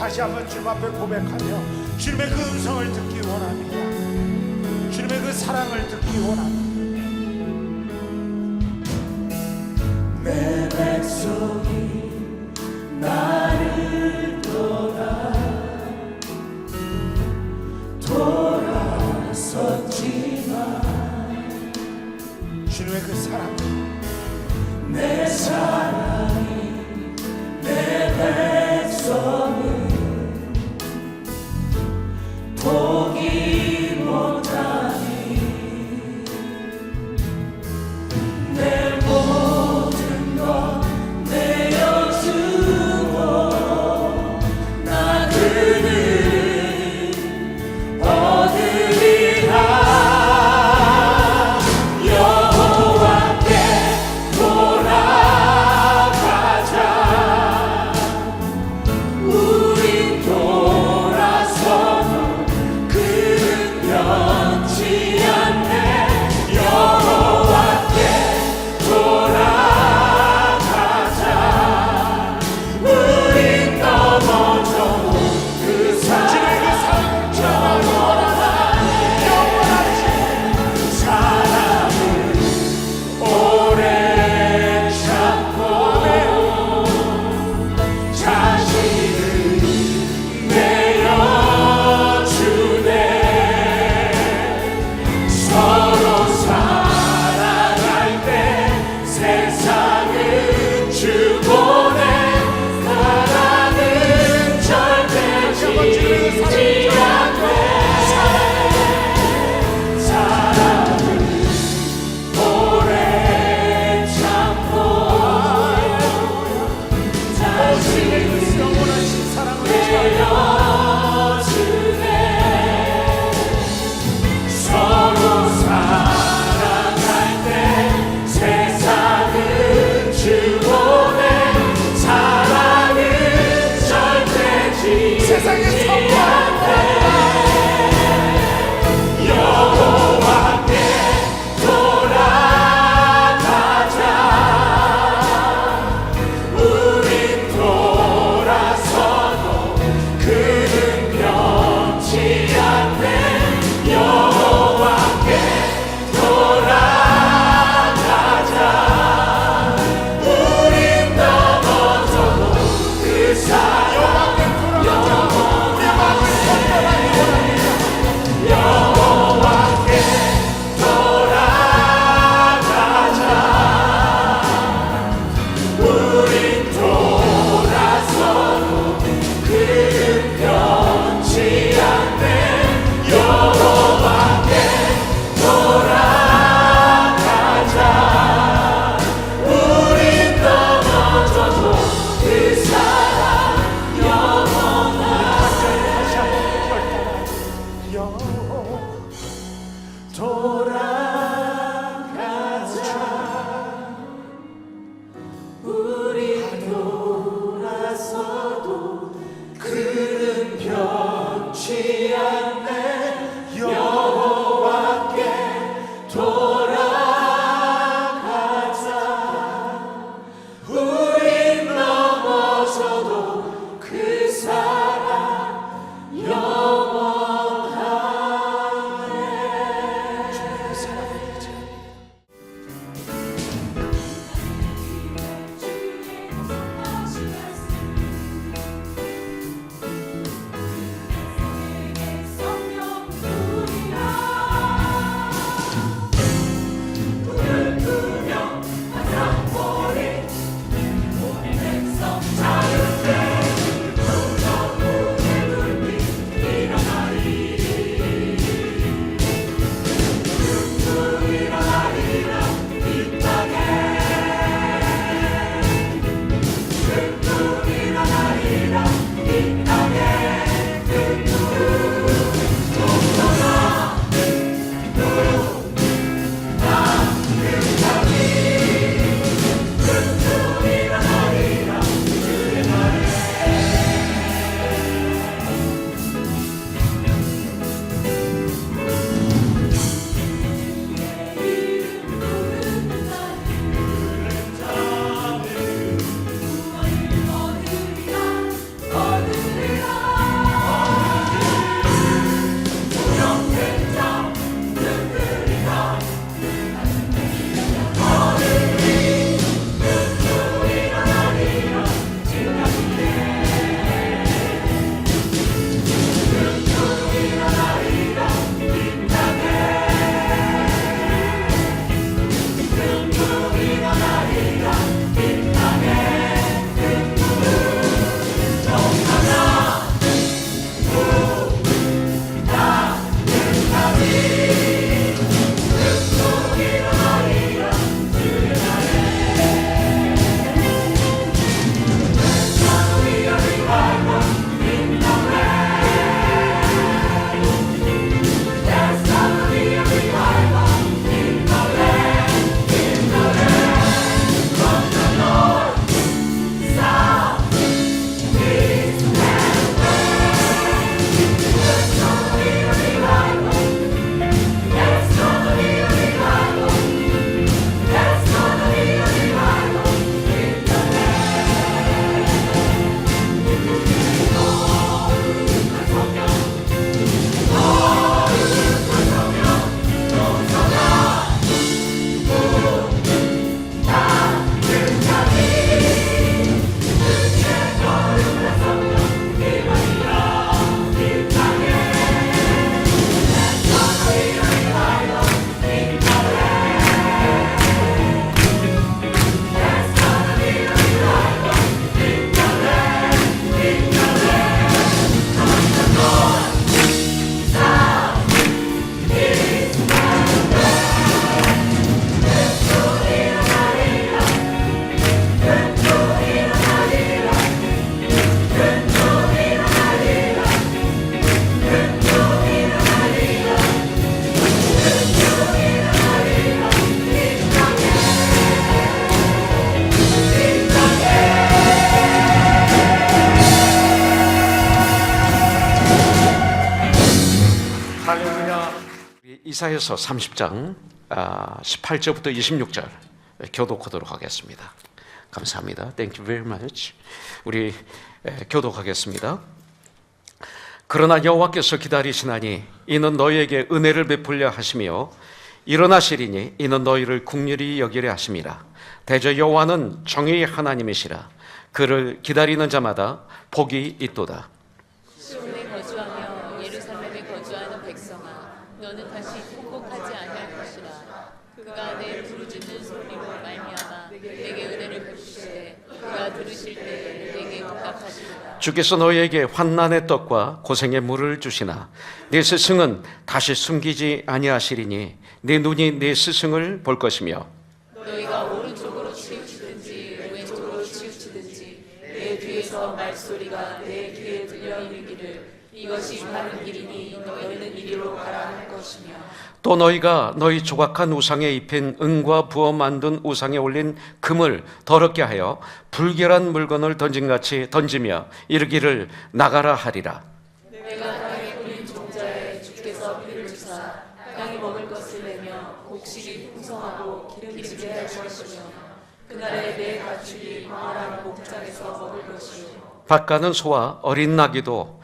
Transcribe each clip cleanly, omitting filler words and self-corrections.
다시 한번 주님 앞에 고백하며 주님의 그 음성을 듣기 원합니다. 주님의 그 사랑을 듣기 원합니다. 내 백성이 나를 떠나 돌아섰지만 주님의 그 사랑, 내 사랑이 내 백성을 포기 못하니 내 모든 것 내어주고 나 그를 얻으리라. 여호와께 돌아가자. 이사야서 30장 18절부터 26절 교독하도록 하겠습니다. 감사합니다. Thank you very much. 우리 교독하겠습니다. 그러나 여호와께서 기다리시나니 이는 너희에게 은혜를 베풀려 하시며 일어나시리니 이는 너희를 긍휼히 여기려 하심이라. 대저 여호와는 정의의 하나님이시라. 그를 기다리는 자마다 복이 있도다. 시온에 거주하며 예루살렘에 거주하는 백성아, 너는 다시 통곡하지 아니할 것이라. 그가 내 부르짖는 소리로 말미암아 내게 은혜를 베푸시되 그가 들으실 때에 내게 응답하시리라. 주께서 너희에게 환난의 떡과 고생의 물을 주시나 네 스승은 다시 숨기지 아니하시리니 네 눈이 네 스승을 볼 것이며 너희가 오른쪽으로 치우치든지 왼쪽으로 치우치든지 내 뒤에서 말소리가 내 귀에 들려 이르기를 이것이 바른 길이니 너희는 이리로 가라 할 것이며 또 너희가 너희 조각한 우상에 입힌 은과 부어 만든 우상에 올린 금을 더럽게 하여 불결한 물건을 던진같이 던지며 이르기를 나가라 하리라. 내가 땅에 뿌린 종자에 주께서 피를 주사 땅이 먹을 것을 내며 곡식이 풍성하고 기름지게 할 것이며 그날에 내 가축이 광활한 목장에서 먹을 것이요 밭가는 소와 어린 나귀도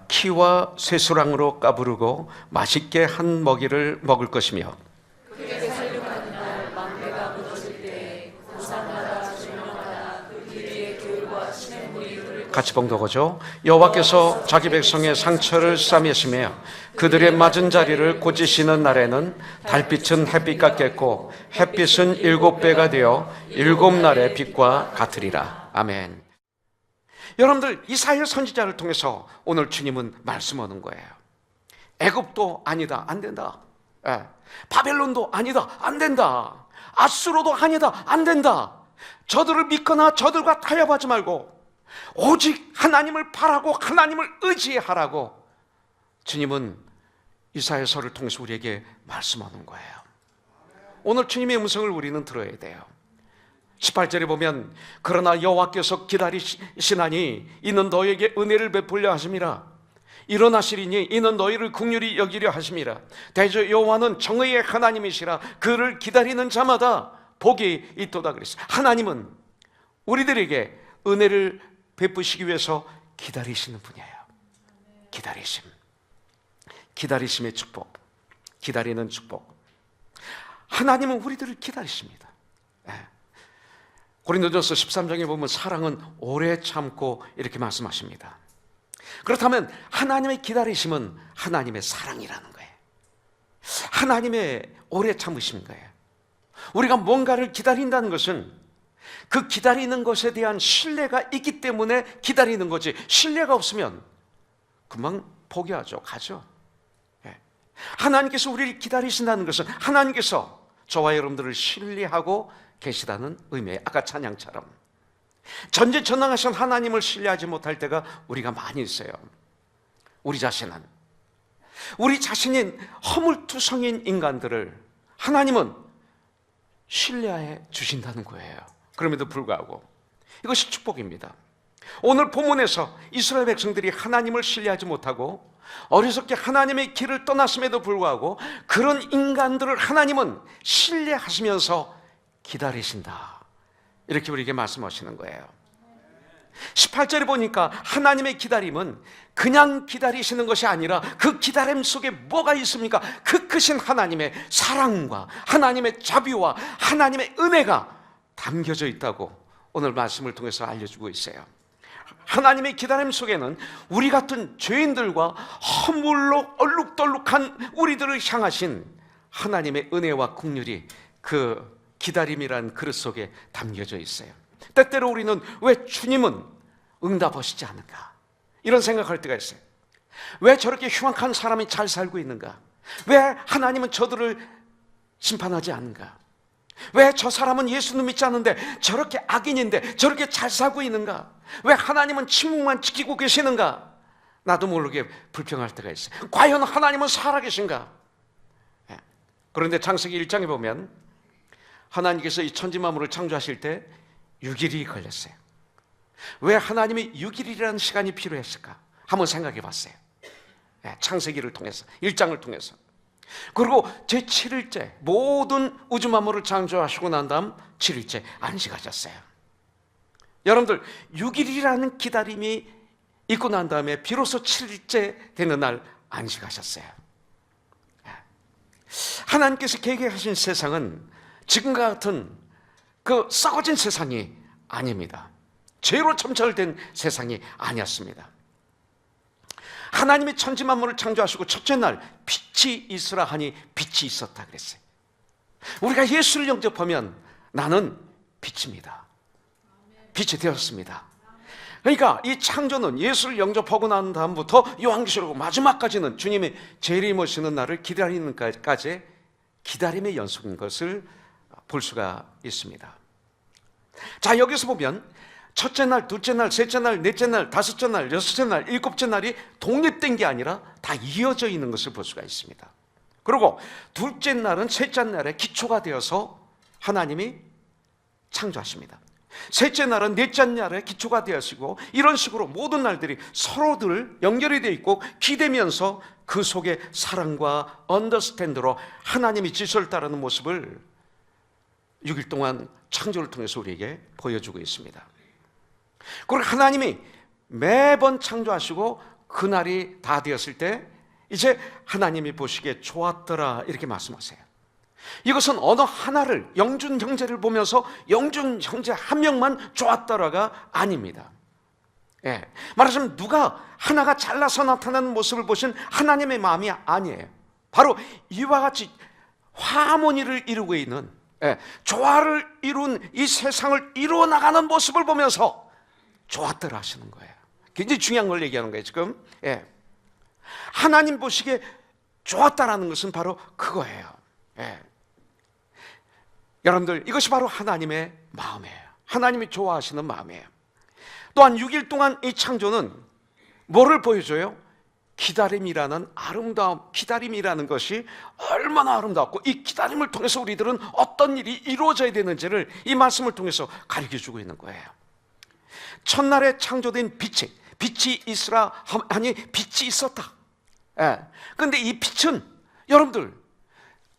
키와 쇠수랑으로 까부르고 맛있게 한 먹이를 먹을 것이며 그게 살육하는 날 망대가 무너질 때 고산마다 조명마다 그 위에 겨울과 시냇물이 흐를 같이 봉독하죠. 여호와께서 자기 백성의 상처를 싸매시며 그들의 맞은 자리를 고치시는 날에는 달빛은 햇빛 같겠고 햇빛은 7배가 되어 7날의 빛과 같으리라. 아멘. 여러분들, 이사야 선지자를 통해서 오늘 주님은 말씀하는 거예요. 애굽도 아니다, 안 된다. 바벨론도 아니다, 안 된다. 아수로도 아니다, 안 된다. 저들을 믿거나 저들과 타협하지 말고 오직 하나님을 바라고 하나님을 의지하라고 주님은 이사야서를 통해서 우리에게 말씀하는 거예요. 오늘 주님의 음성을 우리는 들어야 돼요. 18절에 보면 그러나 여호와께서 기다리시나니 이는 너희에게 은혜를 베풀려 하심이라. 일어나시리니 이는 너희를 긍휼히 여기려 하심이라. 대저 여호와는 정의의 하나님이시라. 그를 기다리는 자마다 복이 있도다 그랬어요. 하나님은 우리들에게 은혜를 베푸시기 위해서 기다리시는 분이에요. 기다리심, 기다리심의 축복, 기다리는 축복. 하나님은 우리들을 기다리십니다. 고린도전서 13장에 보면 사랑은 오래 참고 이렇게 말씀하십니다. 그렇다면 하나님의 기다리심은 하나님의 사랑이라는 거예요. 하나님의 오래 참으신 거예요. 우리가 뭔가를 기다린다는 것은 그 기다리는 것에 대한 신뢰가 있기 때문에 기다리는 거지, 신뢰가 없으면 금방 포기하죠, 가죠. 하나님께서 우리를 기다리신다는 것은 하나님께서 저와 여러분들을 신뢰하고 계시다는 의미예요. 아까 찬양처럼 전지전능하신 하나님을 신뢰하지 못할 때가 우리가 많이 있어요. 우리 자신이 허물투성인 인간들을 하나님은 신뢰해 주신다는 거예요. 그럼에도 불구하고 이것이 축복입니다. 오늘 본문에서 이스라엘 백성들이 하나님을 신뢰하지 못하고 어리석게 하나님의 길을 떠났음에도 불구하고 그런 인간들을 하나님은 신뢰하시면서 기다리신다, 이렇게 우리에게 말씀하시는 거예요. 18절에 보니까 하나님의 기다림은 그냥 기다리시는 것이 아니라 그 기다림 속에 뭐가 있습니까? 그 크신 하나님의 사랑과 하나님의 자비와 하나님의 은혜가 담겨져 있다고 오늘 말씀을 통해서 알려주고 있어요. 하나님의 기다림 속에는 우리 같은 죄인들과 허물로 얼룩덜룩한 우리들을 향하신 하나님의 은혜와 긍휼이 그 기다림이란 그릇 속에 담겨져 있어요. 때때로 우리는 왜 주님은 응답하시지 않는가, 이런 생각할 때가 있어요. 왜 저렇게 흉악한 사람이 잘 살고 있는가? 왜 하나님은 저들을 심판하지 않는가? 왜 저 사람은 예수는 믿지 않는데 저렇게 악인인데 저렇게 잘 살고 있는가? 왜 하나님은 침묵만 지키고 계시는가? 나도 모르게 불평할 때가 있어요. 과연 하나님은 살아계신가? 그런데 창세기 1장에 보면 하나님께서 이 천지 만물을 창조하실 때 6일이 걸렸어요. 왜 하나님이 6일이라는 시간이 필요했을까? 한번 생각해 봤어요. 창세기를 통해서, 1장을 통해서 그리고 제7일째 모든 우주 만물을 창조하시고 난 다음 7일째 안식하셨어요. 여러분들 6일이라는 기다림이 있고 난 다음에 비로소 7일째 되는 날 안식하셨어요. 하나님께서 계획하신 세상은 지금과 같은 그 썩어진 세상이 아닙니다. 죄로 점철된 세상이 아니었습니다. 하나님이 천지 만물을 창조하시고 첫째 날 빛이 있으라 하니 빛이 있었다 그랬어요. 우리가 예수를 영접하면 나는 빛입니다. 빛이 되었습니다. 그러니까 이 창조는 예수를 영접하고 난 다음부터 요한계시록 마지막까지는 주님의 재림하시는 날을 기다리는 까지 기다림의 연속인 것을 볼 수가 있습니다. 자, 여기서 보면 첫째 날, 둘째 날, 셋째 날, 넷째 날, 다섯째 날, 여섯째 날, 일곱째 날이 독립된 게 아니라 다 이어져 있는 것을 볼 수가 있습니다. 그리고 둘째 날은 셋째 날의 기초가 되어서 하나님이 창조하십니다. 셋째 날은 넷째 날의 기초가 되어지고, 이런 식으로 모든 날들이 서로들 연결이 되어 있고 기대면서 그 속에 사랑과 언더스탠드로 하나님이 질서를 따르는 모습을 6일 동안 창조를 통해서 우리에게 보여주고 있습니다. 그리고 하나님이 매번 창조하시고 그날이 다 되었을 때 이제 하나님이 보시기에 좋았더라 이렇게 말씀하세요. 이것은 어느 하나를, 영준 형제를 보면서 영준 형제 한 명만 좋았더라가 아닙니다. 말하자면 누가 하나가 잘나서 나타나는 모습을 보신 하나님의 마음이 아니에요. 바로 이와 같이 화모니를 이루고 있는, 조화를 이룬 이 세상을 이루어 나가는 모습을 보면서 좋았더라 하시는 거예요. 굉장히 중요한 걸 얘기하는 거예요 지금. 하나님 보시기에 좋았다라는 것은 바로 그거예요. 여러분들, 이것이 바로 하나님의 마음이에요. 하나님이 좋아하시는 마음이에요. 또한 6일 동안 이 창조는 뭐를 보여줘요? 기다림이라는 아름다움, 기다림이라는 것이 얼마나 아름답고 이 기다림을 통해서 우리들은 어떤 일이 이루어져야 되는지를 이 말씀을 통해서 가르쳐주고 있는 거예요. 첫날에 창조된 빛이 있으라 하니 빛이 있었다. 그런데 이 빛은 여러분들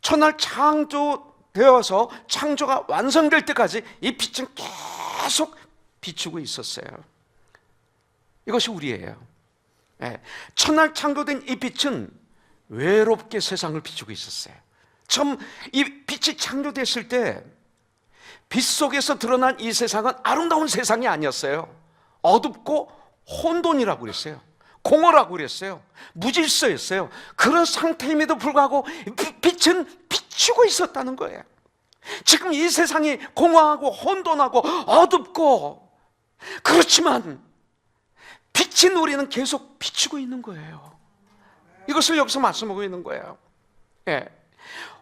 첫날 창조되어서 창조가 완성될 때까지 이 빛은 계속 비추고 있었어요. 이것이 우리예요. 첫날 창조된 이 빛은 외롭게 세상을 비추고 있었어요. 처음 이 빛이 창조됐을 때 빛 속에서 드러난 이 세상은 아름다운 세상이 아니었어요. 어둡고 혼돈이라고 그랬어요. 공허라고 그랬어요. 무질서였어요. 그런 상태임에도 불구하고 빛은 비추고 있었다는 거예요. 지금 이 세상이 공허하고 혼돈하고 어둡고 그렇지만 빛인 우리는 계속 비추고 있는 거예요. 이것을 여기서 말씀하고 있는 거예요.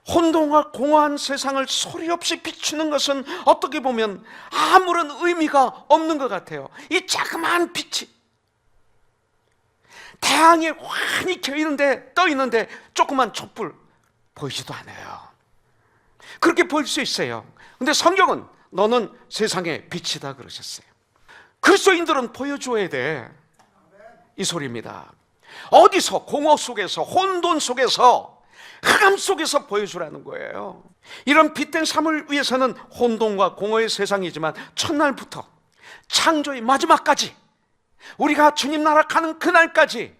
혼돈과 공허한 세상을 소리 없이 비추는 것은 어떻게 보면 아무런 의미가 없는 것 같아요. 이 자그마한 빛이 태양에 환히 떠 있는데 조그만 촛불 보이지도 않아요. 그렇게 보일 수 있어요. 근데 성경은 너는 세상의 빛이다 그러셨어요. 그리스도인들은 보여줘야 돼. 이 소리입니다. 어디서, 공허 속에서, 혼돈 속에서, 흑암 속에서 보여주라는 거예요. 이런 빛된 삶을 위해서는 혼돈과 공허의 세상이지만 첫날부터 창조의 마지막까지 우리가 주님 나라 가는 그날까지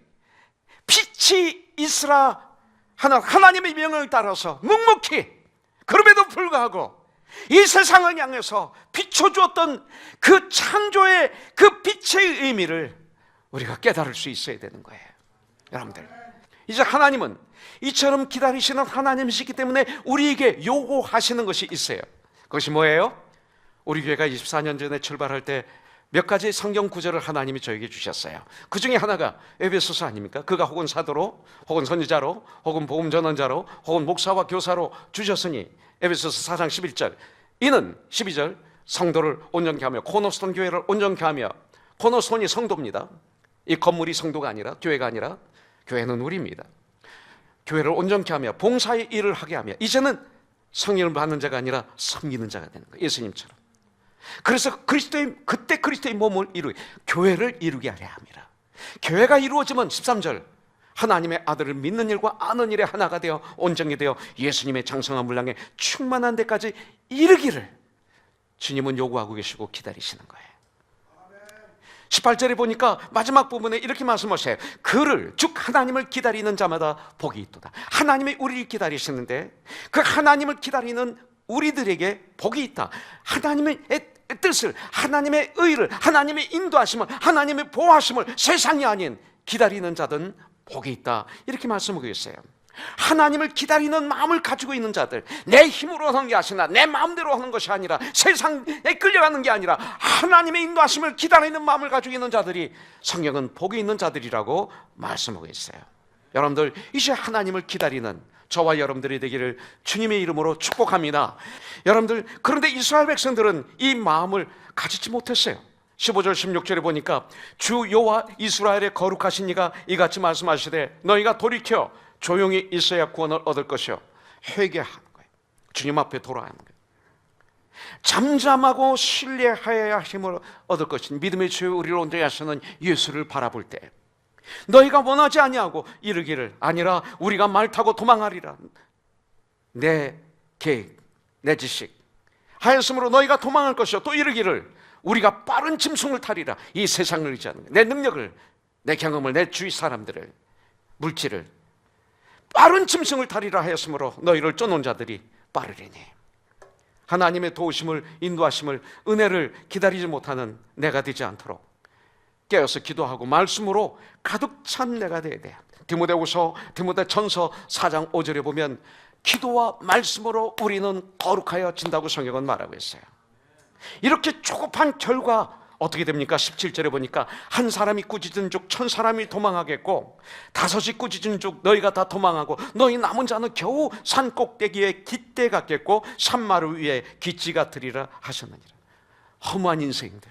빛이 있으라 하는 하나님의 명령을 따라서 묵묵히, 그럼에도 불구하고 이 세상을 향해서 비춰주었던 그 창조의 그 빛의 의미를 우리가 깨달을 수 있어야 되는 거예요. 여러분들, 이제 하나님은 이처럼 기다리시는 하나님이시기 때문에 우리에게 요구하시는 것이 있어요. 그것이 뭐예요? 우리 교회가 24년 전에 출발할 때 몇 가지 성경 구절을 하나님이 저에게 주셨어요. 그 중에 하나가 에베소서 아닙니까? 그가 혹은 사도로, 혹은 선지자로, 혹은 복음 전원자로, 혹은 목사와 교사로 주셨으니, 에베소서 4장 11절, 이는 12절, 성도를 온전케 하며, 코너스톤 교회를 온전케 하며, 코너스톤이 성도입니다. 이 건물이 성도가 아니라, 교회가 아니라, 교회는 우리입니다. 교회를 온전케 하며 봉사의 일을 하게 하며, 이제는 성령을 받는 자가 아니라 섬기는 자가 되는 거예요. 예수님처럼. 그래서 그때 그리스도의 몸을 교회를 이루게 하려 합니다. 교회가 이루어지면 13절 하나님의 아들을 믿는 일과 아는 일에 하나가 되어 온전히 되어 예수님의 장성한 분량에 충만한 데까지 이르기를 주님은 요구하고 계시고 기다리시는 거예요. 18절에 보니까 마지막 부분에 이렇게 말씀하셔요. 그를 즉 하나님을 기다리는 자마다 복이 있도다. 하나님이 우리를 기다리시는데 그 하나님을 기다리는 우리들에게 복이 있다. 하나님의 뜻을, 하나님의 의를, 하나님의 인도하심을, 하나님의 보호하심을 세상이 아닌 기다리는 자들은 복이 있다. 이렇게 말씀하고 있어요. 하나님을 기다리는 마음을 가지고 있는 자들, 내 힘으로 하는 게 아니라 내 마음대로 하는 것이 아니라 세상에 끌려가는 게 아니라 하나님의 인도하심을 기다리는 마음을 가지고 있는 자들이 성경은 복이 있는 자들이라고 말씀하고 있어요. 여러분들 이제 하나님을 기다리는 저와 여러분들이 되기를 주님의 이름으로 축복합니다. 여러분들, 그런데 이스라엘 백성들은 이 마음을 가지지 못했어요. 15절 16절에 보니까 주 여호와 이스라엘의 거룩하신 이가 이같이 말씀하시되 너희가 돌이켜 조용히 있어야 구원을 얻을 것이요 회개하는 거예요. 주님 앞에 돌아가는 거예요. 잠잠하고 신뢰하여야 힘을 얻을 것인 믿음의 주여 우리를 온전히 하시는 예수를 바라볼 때 너희가 원하지 아니하고 이르기를 아니라 우리가 말 타고 도망하리라. 내 계획, 내 지식 하였으므로 너희가 도망할 것이요 또 이르기를 우리가 빠른 짐승을 타리라. 이 세상을 의지하는 내 능력을, 내 경험을, 내 주위 사람들을, 물질을 빠른 짐승을 타리라 하였으므로 너희를 쫓는 자들이 빠르리니. 하나님의 도우심을, 인도하심을, 은혜를 기다리지 못하는 내가 되지 않도록 깨어서 기도하고 말씀으로 가득 찬 내가 되어야 돼. 디모데전서 4장 5절에 보면 기도와 말씀으로 우리는 거룩하여진다고 성경은 말하고 있어요. 이렇게 조급한 결과 어떻게 됩니까? 17절에 보니까 한 사람이 꾸짖은 즉 1000사람이 도망하겠고 5이 꾸짖은 즉 너희가 다 도망하고 너희 남은 자는 겨우 산 꼭대기에 깃대 같겠고 산마루 위에 깃지 같으리라 하셨느니라. 허무한 인생들,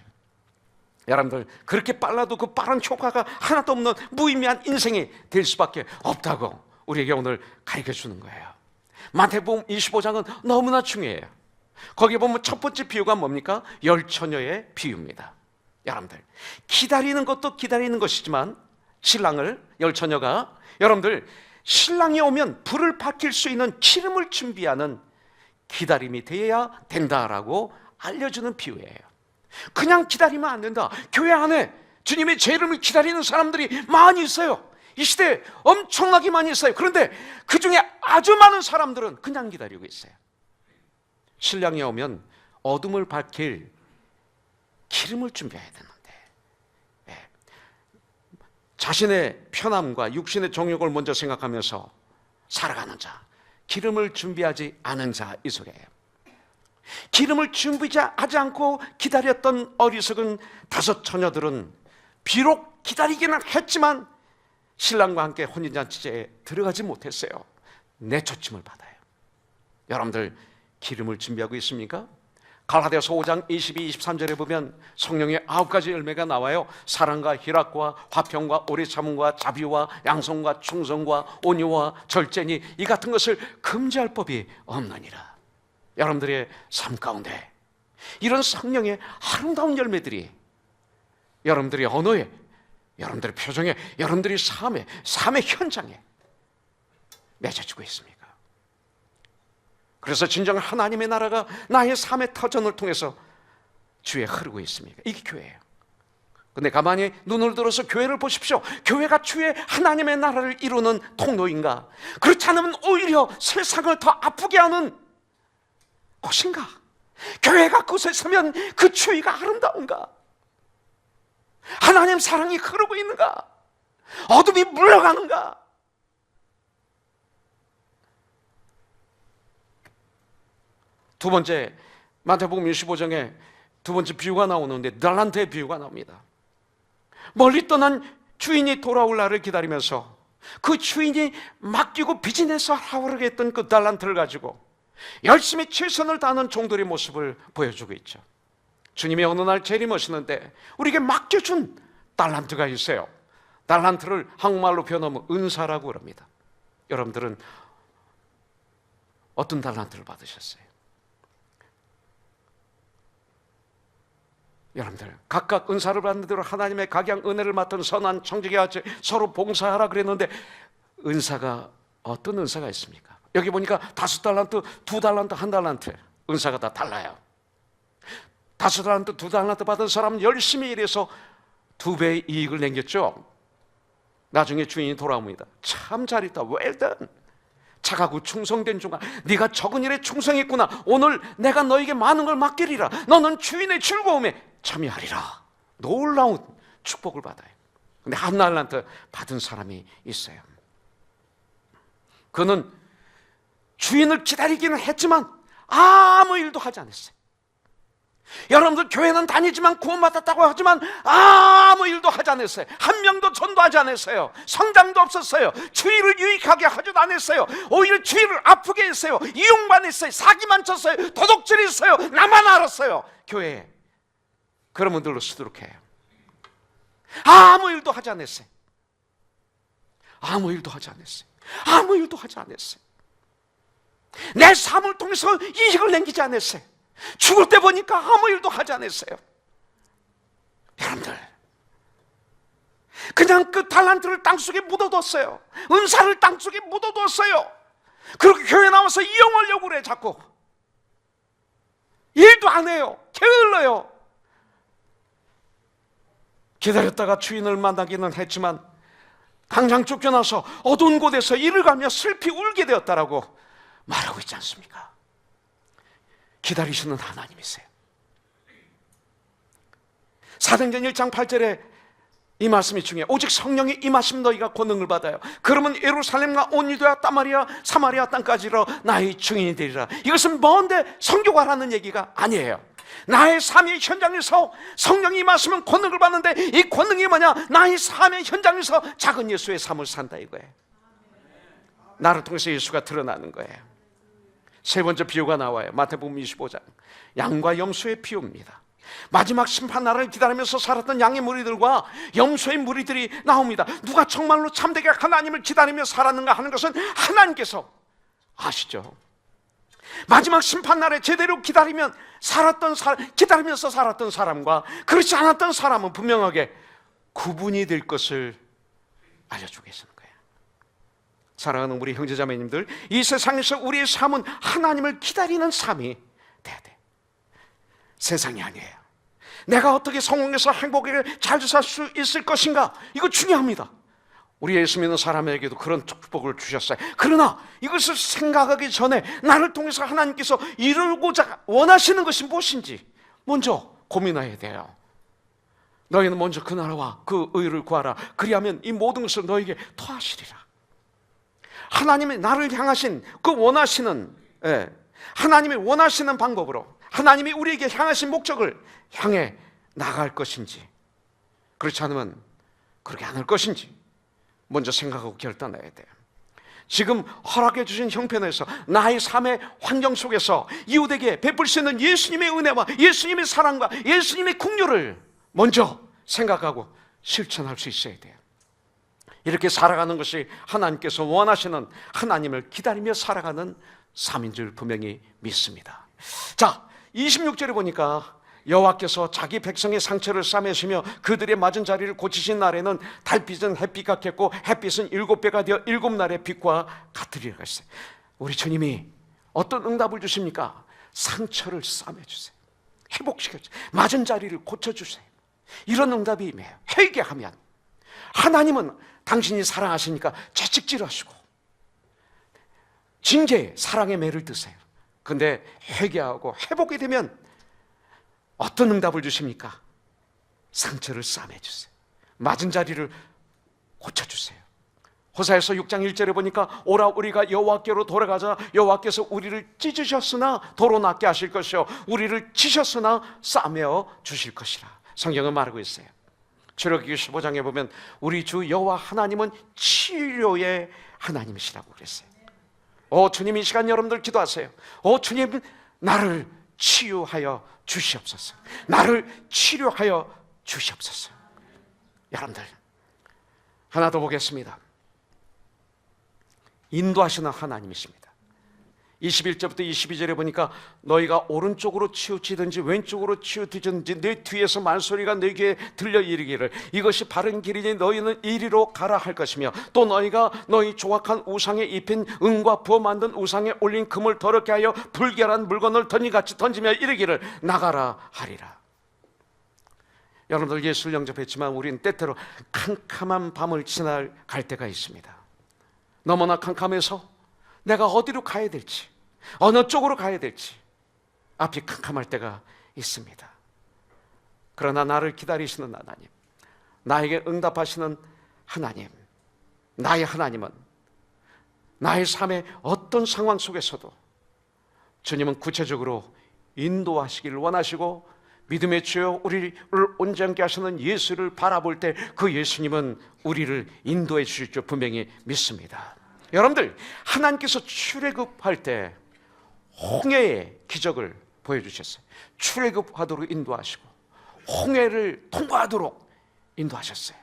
여러분들 그렇게 빨라도 그 빠른 효과가 하나도 없는 무의미한 인생이 될 수밖에 없다고 우리에게 오늘 가르쳐 주는 거예요. 마태복음 25장은 너무나 중요해요. 거기 보면 첫 번째 비유가 뭡니까? 열처녀의 비유입니다. 여러분들 기다리는 것도 기다리는 것이지만 신랑을, 열처녀가 여러분들 신랑이 오면 불을 밝힐 수 있는 기름을 준비하는 기다림이 되어야 된다라고 알려주는 비유예요. 그냥 기다리면 안 된다. 교회 안에 주님의 제 이름을 기다리는 사람들이 많이 있어요. 이 시대에 엄청나게 많이 있어요. 그런데 그 중에 아주 많은 사람들은 그냥 기다리고 있어요. 신랑이 오면 어둠을 밝힐 기름을 준비해야 되는데 자신의 편함과 육신의 정욕을 먼저 생각하면서 살아가는 자, 기름을 준비하지 않은 자, 이 소리예요. 기름을 준비하지 않고 기다렸던 어리석은 5 처녀들은 비록 기다리기는 했지만 신랑과 함께 혼인잔치에 들어가지 못했어요. 내쫓임을 받아요. 여러분들 기름을 준비하고 있습니까? 갈라디아서 5장 22, 23절에 보면 성령의 9가지 열매가 나와요. 사랑과 희락과 화평과 오래 참음과 자비와 양성과 충성과 온유와 절제니 이 같은 것을 금지할 법이 없느니라. 여러분들의 삶 가운데 이런 성령의 아름다운 열매들이 여러분들의 언어에, 여러분들의 표정에, 여러분들의 삶의 현장에 맺어지고 있습니까? 그래서 진정 하나님의 나라가 나의 삶의 터전을 통해서 주에 흐르고 있습니까? 이게 교회예요. 근데 가만히 눈을 들어서 교회를 보십시오. 교회가 주의 하나님의 나라를 이루는 통로인가? 그렇지 않으면 오히려 세상을 더 아프게 하는 곳인가? 교회가 그곳에 서면 그 주의가 아름다운가? 하나님 사랑이 흐르고 있는가? 어둠이 물러가는가? 두 번째, 마태복음 25장에 두 번째 비유가 나오는데 달란트의 비유가 나옵니다. 멀리 떠난 주인이 돌아올 날을 기다리면서 그 주인이 맡기고 비즈니스 하려고 했던 그 달란트를 가지고 열심히 최선을 다하는 종들의 모습을 보여주고 있죠. 주님이 어느 날 재림하시는데 우리에게 맡겨준 달란트가 있어요. 달란트를 한국말로 표현하면 은사라고 그럽니다. 여러분들은 어떤 달란트를 받으셨어요? 여러분들 각각 은사를 받는 대로 하나님의 각양 은혜를 맡은 선한 청지기 같이 서로 봉사하라 그랬는데 은사가 어떤 은사가 있습니까? 여기 보니까 5달란트, 2달란트, 1달란트 은사가 다 달라요. 5달란트, 2달란트 받은 사람은 열심히 일해서 2배의 이익을 남겼죠. 나중에 주인이 돌아옵니다. 참 잘했다, well done. 착하고 충성된 종아, 네가 적은 일에 충성했구나. 오늘 내가 너에게 많은 걸 맡기리라. 너는 주인의 즐거움에 참여하리라. 놀라운 축복을 받아요. 근데 1달란트 받은 사람이 있어요. 그는 주인을 기다리기는 했지만 아무 일도 하지 않았어요. 여러분들 교회는 다니지만 구원받았다고 하지만 아무 일도 하지 않았어요. 한 명도 전도하지 않았어요. 성장도 없었어요. 주의를 유익하게 하지도 않았어요. 오히려 주의를 아프게 했어요. 이용만 했어요. 사기만 쳤어요. 도둑질했어요. 나만 알았어요. 교회에 그런 분들로 수두룩해요. 아무 일도 하지 않았어요. 아무 일도 하지 않았어요. 아무 일도 하지 않았어요. 내 삶을 통해서 이익을 남기지 않았어요. 죽을 때 보니까 아무 일도 하지 않았어요. 여러분들 그냥 그 달란트를 땅속에 묻어뒀어요. 은사를 땅속에 묻어뒀어요. 그렇게 교회 나와서 이용하려고 그래. 자꾸 일도 안 해요. 게을러요. 기다렸다가 주인을 만나기는 했지만 당장 쫓겨나서 어두운 곳에서 이를 가며 슬피 울게 되었다라고 말하고 있지 않습니까? 기다리시는 하나님이세요. 사도행전 1장 8절에 이 말씀이 중요해요. 오직 성령이 임하시면 너희가 권능을 받아요. 그러면 예루살렘과 온 유대와 사마리아 땅까지로 나의 증인이 되리라. 이것은 먼데 선교가라는 얘기가 아니에요. 나의 삶의 현장에서 성령이 임하시면 권능을 받는데 이 권능이 뭐냐? 나의 삶의 현장에서 작은 예수의 삶을 산다 이거예요. 나를 통해서 예수가 드러나는 거예요. 세 번째 비유가 나와요. 마태복음 25장 양과 염소의 비유입니다. 마지막 심판날을 기다리면서 살았던 양의 무리들과 염소의 무리들이 나옵니다. 누가 정말로 참되게 하나님을 기다리며 살았는가 하는 것은 하나님께서 아시죠. 마지막 심판날에 제대로 기다리면서 살았던 사람과 그렇지 않았던 사람은 분명하게 구분이 될 것을 알려주고 계시는 거예요. 사랑하는 우리 형제자매님들, 이 세상에서 우리의 삶은 하나님을 기다리는 삶이 돼야 돼. 세상이 아니에요. 내가 어떻게 성공해서 행복하게 잘 살 수 있을 것인가, 이거 중요합니다. 우리 예수 믿는 사람에게도 그런 축복을 주셨어요. 그러나 이것을 생각하기 전에 나를 통해서 하나님께서 이루고자 원하시는 것이 무엇인지 먼저 고민해야 돼요. 너희는 먼저 그 나라와 그 의를 구하라. 그리하면 이 모든 것을 너에게 더하시리라. 하나님이 나를 향하신 그 원하시는, 하나님이 원하시는 방법으로 하나님이 우리에게 향하신 목적을 향해 나갈 것인지, 그렇지 않으면 그렇게 안 할 것인지 먼저 생각하고 결단해야 돼요. 지금 허락해 주신 형편에서 나의 삶의 환경 속에서 이웃에게 베풀 수 있는 예수님의 은혜와 예수님의 사랑과 예수님의 긍휼을 먼저 생각하고 실천할 수 있어야 돼요. 이렇게 살아가는 것이 하나님께서 원하시는, 하나님을 기다리며 살아가는 삶인 줄 분명히 믿습니다. 자, 26절에 보니까 여호와께서 자기 백성의 상처를 싸매시며 그들의 맞은 자리를 고치신 날에는 달빛은 햇빛 같겠고 햇빛은 7배가 되어 7날의 빛과 같으리라 했어요. 우리 주님이 어떤 응답을 주십니까? 상처를 싸매주세요. 회복시켜주세요. 맞은 자리를 고쳐주세요. 이런 응답이 임해요. 회개하면 하나님은 당신이 사랑하시니까 채찍질하시고 징계에 사랑의 매를 드세요. 근데 회개하고 회복이 되면 어떤 응답을 주십니까? 상처를 싸매주세요. 맞은 자리를 고쳐주세요. 호사에서 6장 1절에 보니까 오라 우리가 여호와께로 돌아가자. 여호와께서 우리를 찢으셨으나 도로 낫게 하실 것이요 우리를 치셨으나 싸매어 주실 것이라. 성경은 말하고 있어요. 출애굽기 15장에 보면 우리 주 여호와 하나님은 치료의 하나님이시라고 그랬어요. 주님, 이 시간 여러분들 기도하세요. 주님, 나를 치유하여 주시옵소서. 나를 치료하여 주시옵소서. 여러분들 하나 더 보겠습니다. 인도하시는 하나님이십니다. 21절부터 22절에 보니까 너희가 오른쪽으로 치우치든지 왼쪽으로 치우치든지 내 뒤에서 말소리가 내 귀에 들려 이르기를 이것이 바른 길이니 너희는 이리로 가라 할 것이며 또 너희가 너희 조각한 우상에 입힌 은과 부어 만든 우상에 올린 금을 더럽게 하여 불결한 물건을 던지같이 던지며 이르기를 나가라 하리라. 여러분들 예수를 영접했지만 우리는 때때로 캄캄한 밤을 지나갈 때가 있습니다. 너무나 캄캄해서 내가 어디로 가야 될지, 어느 쪽으로 가야 될지 앞이 캄캄할 때가 있습니다. 그러나 나를 기다리시는 하나님, 나에게 응답하시는 하나님, 나의 하나님은 나의 삶의 어떤 상황 속에서도 주님은 구체적으로 인도하시기를 원하시고 믿음의 주여 우리를 온전케 하시는 예수를 바라볼 때 그 예수님은 우리를 인도해 주실 줄 분명히 믿습니다. 여러분들, 하나님께서 출애굽할 때 홍해의 기적을 보여주셨어요. 출애굽하도록 인도하시고 홍해를 통과하도록 인도하셨어요.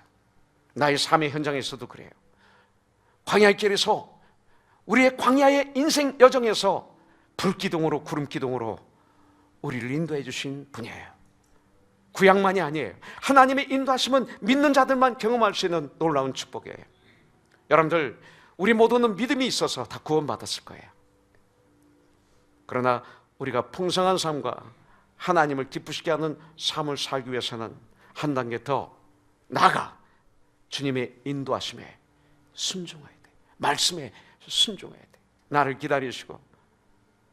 나의 삶의 현장에서도 그래요. 광야의 길에서, 우리의 광야의 인생 여정에서 불기둥으로 구름기둥으로 우리를 인도해 주신 분이에요. 구약만이 아니에요. 하나님의 인도하심은 믿는 자들만 경험할 수 있는 놀라운 축복이에요. 여러분들, 우리 모두는 믿음이 있어서 다 구원받았을 거예요. 그러나 우리가 풍성한 삶과 하나님을 기쁘시게 하는 삶을 살기 위해서는 한 단계 더 나아가 주님의 인도하심에 순종해야 돼. 말씀에 순종해야 돼. 나를 기다리시고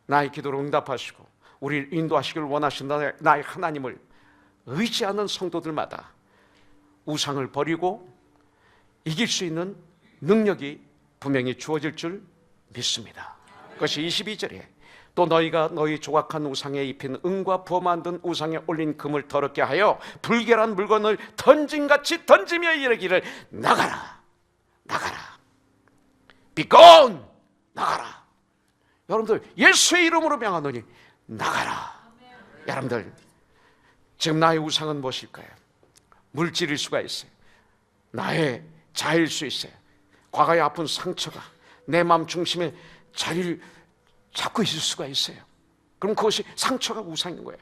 나의 기도를 응답하시고 우리를 인도하시길 원하시는 나의 하나님을 의지하는 성도들마다 우상을 버리고 이길 수 있는 능력이 분명히 주어질 줄 믿습니다. 그것이 22절에 또 너희가 너희 조각한 우상에 입힌 은과 부어 만든 우상에 올린 금을 더럽게 하여 불결한 물건을 던짐같이 던지며 이르기를 나가라, 나가라, Be gone, 나가라. 여러분들, 예수의 이름으로 명하노니 나가라. 여러분들, 지금 나의 우상은 무엇일까요? 물질일 수가 있어요. 나의 자일 수 있어요. 과거의 아픈 상처가 내 마음 중심에 자리를 잡고 있을 수가 있어요. 그럼 그것이 상처가 우상인 거예요.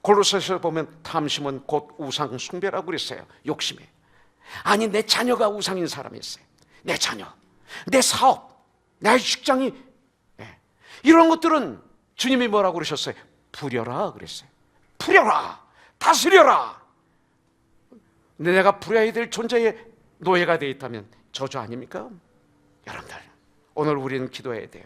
골로새서 보면 탐심은 곧 우상 숭배라고 그랬어요. 욕심이. 아니, 내 자녀가 우상인 사람이 있어요. 내 자녀, 내 사업, 나의 직장이, 이런 것들은 주님이 뭐라고 그러셨어요? 부려라 그랬어요. 부려라, 다스려라. 근데 내가 부려야 될 존재의 노예가 되어 있다면 저주 아닙니까? 여러분들, 오늘 우리는 기도해야 돼요.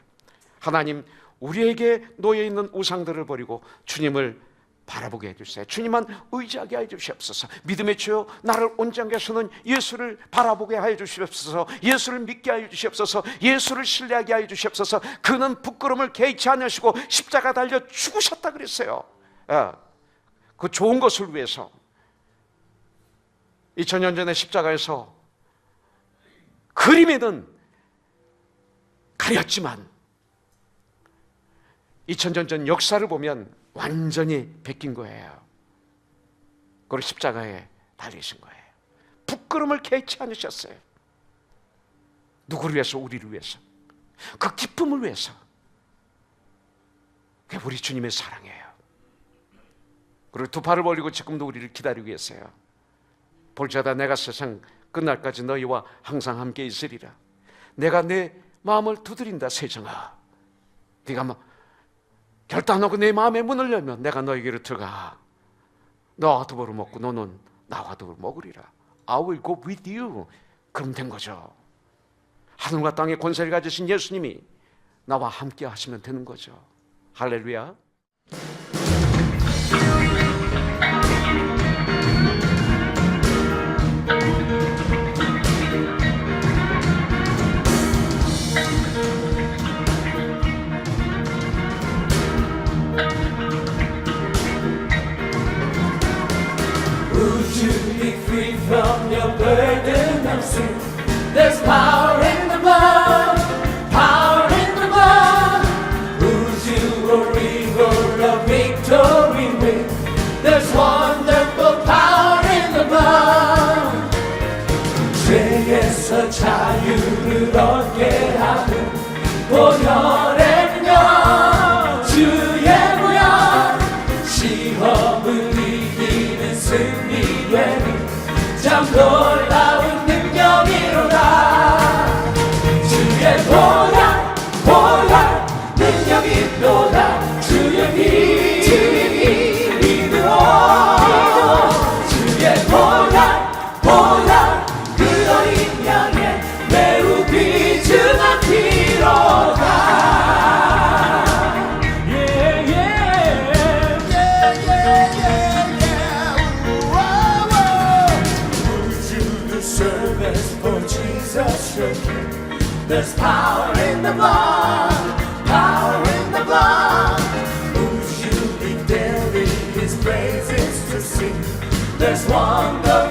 하나님, 우리에게 놓여 있는 우상들을 버리고 주님을 바라보게 해주세요. 주님만 의지하게 해주시옵소서. 믿음의 주여, 나를 온전케 하시는 예수를 바라보게 해주시옵소서. 예수를 믿게 해주시옵소서. 예수를 신뢰하게 해주시옵소서. 그는 부끄러움을 개의치 않으시고 십자가 달려 죽으셨다 그랬어요. 그 좋은 것을 위해서 2000년 전에 십자가에서 그림에는 가렸지만 2000년 전 역사를 보면 완전히 베낀 거예요. 그리고 십자가에 달리신 거예요. 부끄러움을 개의치 않으셨어요. 누구를 위해서? 우리를 위해서. 그 기쁨을 위해서. 그게 우리 주님의 사랑이에요. 그리고 두 팔을 벌리고 지금도 우리를 기다리고 계세요. 볼지어다 내가 세상 끝날까지 너희와 항상 함께 있으리라. 내가 내 마음을 두드린다. 세정아, 네가 결단하고 내 마음의 문을 열면 내가 너에게로 들어가. 너와 더불어 먹고 너는 나와 더불어 먹으리라. I will go with you. 그럼 된 거죠. 하늘과 땅의 권세를 가지신 예수님이 나와 함께 하시면 되는 거죠. 할렐루야. From your burden of sin, there's power in the blood, power in the blood. Who to a river of victory with, there's wonderful power in the blood. 죄에서 자유를 얻게 하는 보혈의 놀라운 능력이로다 주의 보혈 능력이 있도다 주의 이름으로 주의 보혈 그 어린 양의 매우 귀중한 피로다 For Jesus your King, there's power in the blood, power in the blood. Who should be daily His praises to sing? There's wonder